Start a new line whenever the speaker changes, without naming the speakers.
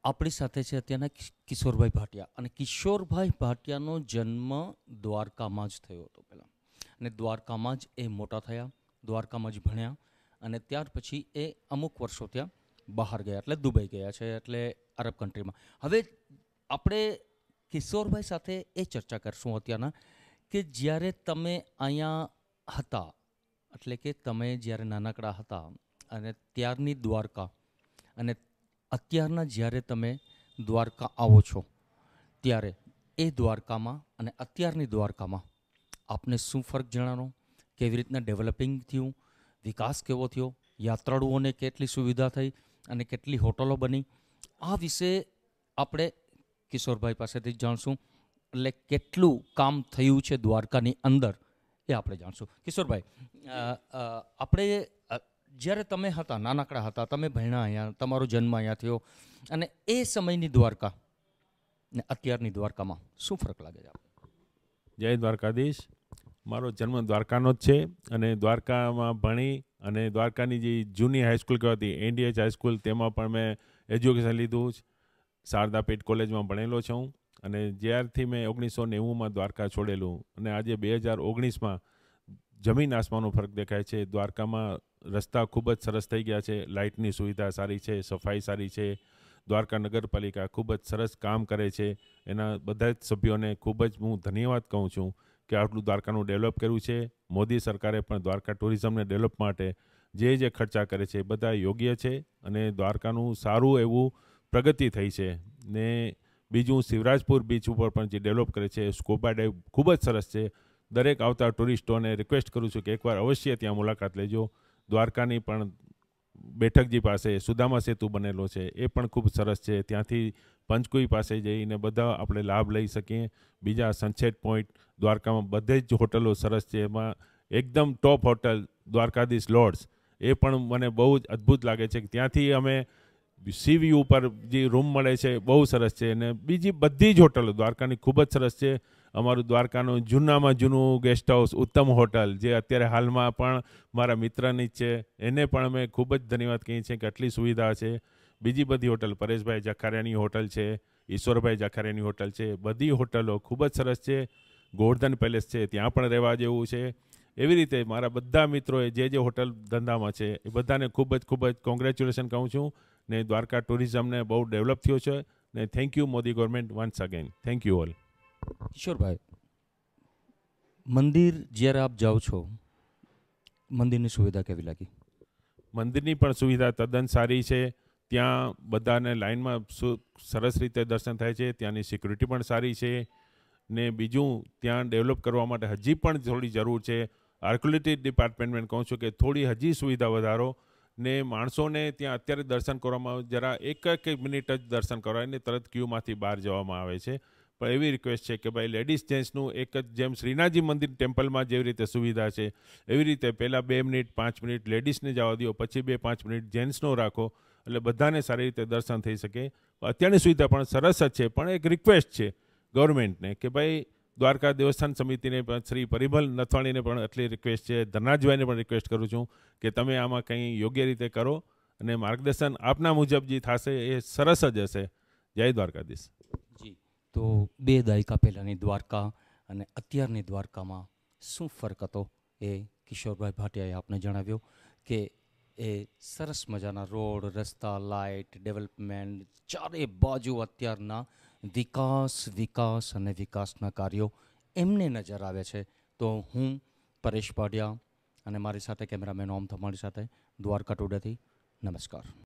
આપણી સાથે છે અત્યારના કિશોરભાઈ ભાટિયા, અને કિશોરભાઈ ભાટિયાનો જન્મ દ્વારકામાં જ થયો હતો પહેલાં, અને દ્વારકામાં જ એ મોટા થયા, દ્વારકામાં જ ભણ્યા, અને ત્યાર પછી એ અમુક વર્ષો ત્યાં બહાર ગયા, એટલે દુબઈ ગયા છે, એટલે અરબ કન્ટ્રીમાં. હવે આપણે કિશોરભાઈ સાથે એ ચર્ચા કરશું અત્યારના કે જ્યારે તમે અહીંયા હતા, એટલે કે તમે જ્યારે નાનકડા હતા અને ત્યારની દ્વારકા અને અત્યારના જ્યારે તમે દ્વારકા આવો છો ત્યારે એ દ્વારકામાં અને અત્યારની દ્વારકામાં આપને શું ફરક જણાવો, કેવી રીતના ડેવલપિંગ થયું, વિકાસ કેવો થયો, યાત્રાળુઓને કેટલી સુવિધા થઈ અને કેટલી હોટલો બની, આ વિશે આપણે કિશોરભાઈ પાસેથી જ જાણશું. એટલે કેટલું કામ થયું છે દ્વારકાની અંદર એ આપણે જાણશું. કિશોરભાઈ, આપણે જ્યારે તમે હતા, નાનકડા હતા, તમે ભણ્યા અહીંયા, તમારો જન્મ અહીંયા થયો, અને એ સમયની દ્વારકા ને અત્યારની દ્વારકામાં શું ફરક લાગે છે?
જય દ્વારકાધીશ. મારો જન્મ દ્વારકાનો જ છે અને દ્વારકામાં ભણી અને દ્વારકાની જે જૂની હાઈસ્કૂલ કહેવાતી NDH હાઈસ્કૂલ, તેમાં પણ મેં એજ્યુકેશન લીધું જ. શારદા પેટ કોલેજમાં ભણેલો છું અને જ્યારથી મેં 1990માં દ્વારકા છોડેલું અને આજે 2019માં જમીન આસમાનનો ફરક દેખાય છે. દ્વારકામાં રસ્તા ખૂબ જ સરસ થઈ ગયા છે, લાઇટની સુવિધા સારી છે, સફાઈ સારી છે. દ્વારકા નગરપાલિકા ખૂબ જ સરસ કામ કરે છે. એના બધા જ સભ્યોને ખૂબ જ હું ધન્યવાદ કહું છું કે આટલું દ્વારકાનું ડેવલપ કર્યું છે. મોદી સરકારે પણ દ્વારકા ટુરિઝમને ડેવલપ માટે જે ખર્ચા કરે છે એ બધા યોગ્ય છે અને દ્વારકાનું સારું એવું પ્રગતિ થઈ છે. ને બીજું, શિવરાજપુર બીચ ઉપર પણ જે ડેવલપ કરે છે, સ્કૂબા ડાઇવ ખૂબ જ સરસ છે. દરેક આવતા ટુરિસ્ટોને રિક્વેસ્ટ કરું છું કે એકવાર અવશ્ય ત્યાં મુલાકાત લેજો. દ્વારકાની પણ બેઠકજી પાસે સુદામા સેતુ બનેલો છે, એ પણ ખૂબ સરસ છે. ત્યાંથી પંચકુઈ પાસે જઈને બધા આપણે લાભ લઈ શકીએ. બીજા સનસેટ પોઈન્ટ દ્વારકામાં બધે જ હોટલો સરસ છે. એમાં એકદમ ટોપ હોટલ દ્વારકાધીશ લોડ્સ, એ પણ મને બહુ જ અદ્ભુત લાગે છે. ત્યાંથી અમે સી વ્યૂ ઉપર જે રૂમ મળે છે બહુ સરસ છે. અને બીજી બધી જ હોટલો દ્વારકાની ખૂબ જ સરસ છે. અમારું દ્વારકાનું જૂનામાં જૂનું ગેસ્ટ હાઉસ ઉત્તમ હોટલ, જે અત્યારે હાલમાં પણ મારા મિત્રની જ છે, એને પણ અમે ખૂબ જ ધન્યવાદ કહીએ છીએ કે આટલી સુવિધા છે. બીજી બધી હોટલ, પરેશભાઈ જાખારિયાની હોટલ છે, ઈશ્વરભાઈ જાખારિયાની હોટલ છે, બધી હોટલો ખૂબ જ સરસ છે. ગોવર્ધન પેલેસ છે, ત્યાં પણ રહેવા જેવું છે. એવી રીતે મારા બધા મિત્રોએ જે હોટલ ધંધામાં છે એ બધાને ખૂબ જ કોંગ્રેચ્યુલેશન કહું છું. ને દ્વારકા ટુરિઝમને બહુ ડેવલપ થયો છે. ને thank you Modi government once again. Thank you all.
Kishorbhai, મંદિર જ્યારે આપ જાઓ છો, મંદિરની સુવિધા કેવી લાગી?
મંદિરની પણ સુવિધા તદ્દન સારી છે. ત્યાં બધાને લાઇનમાં સરસ રીતે દર્શન થાય છે. ત્યાંની સિક્યુરિટી પણ સારી છે. ને બીજું, ત્યાં ડેવલપ કરવા માટે હજી પણ થોડી જરૂર છે. આર્કિયોલોજી ડિપાર્ટમેન્ટને કહું છું કે થોડી હજી સુવિધા વધારો. ને માણસોને ત્યાં અત્યારે દર્શન કરવામાં જરા એક મિનિટ જ દર્શન કરાય ને તરત ક્યુમાંથી બહાર જવામાં આવે છે. પણ એવી રિક્વેસ્ટ છે કે ભાઈ લેડીઝ જેન્ટ્સનું એક જ, જેમ શ્રીનાથજી મંદિર ટેમ્પલમાં જેવી રીતે સુવિધા છે એવી રીતે પહેલાં 2 મિનિટ 5 મિનિટ લેડીઝને જવા દો, પછી 2-5 મિનિટ જેન્ટ્સનો રાખો, એટલે બધાને સારી રીતે દર્શન થઈ શકે. અત્યારની સુવિધા પણ સરસ જ છે, પણ એક રિક્વેસ્ટ છે ગવર્મેન્ટને કે ભાઈ દ્વારકા દેવસ્થાન સમિતિને પણ, શ્રી પરિમલ નથવાણીને પણ એટલી રિક્વેસ્ટ છે, ધનાજભાઈને પણ રિક્વેસ્ટ કરું છું કે તમે આમાં કંઈ યોગ્ય રીતે કરો અને માર્ગદર્શન આપના મુજબ જે થશે એ સરસ જ હશે. જય દ્વારકાધીશ.
જી, તો 2 દાયકા પહેલાંની દ્વારકા અને અત્યારની દ્વારકામાં શું ફરક હતો એ કિશોરભાઈ ભાટિયાએ આપને જણાવ્યો કે એ સરસ મજાના રોડ, રસ્તા, લાઇટ, ડેવલપમેન્ટ, ચારે બાજુ અત્યારના વિકાસ અને વિકાસના કાર્યો એમને નજર આવે છે. તો હું પરેશ પાડિયા અને મારી સાથે કેમેરામેન ઓમ થમાણી સાથે દ્વારકા ટુડેથી નમસ્કાર.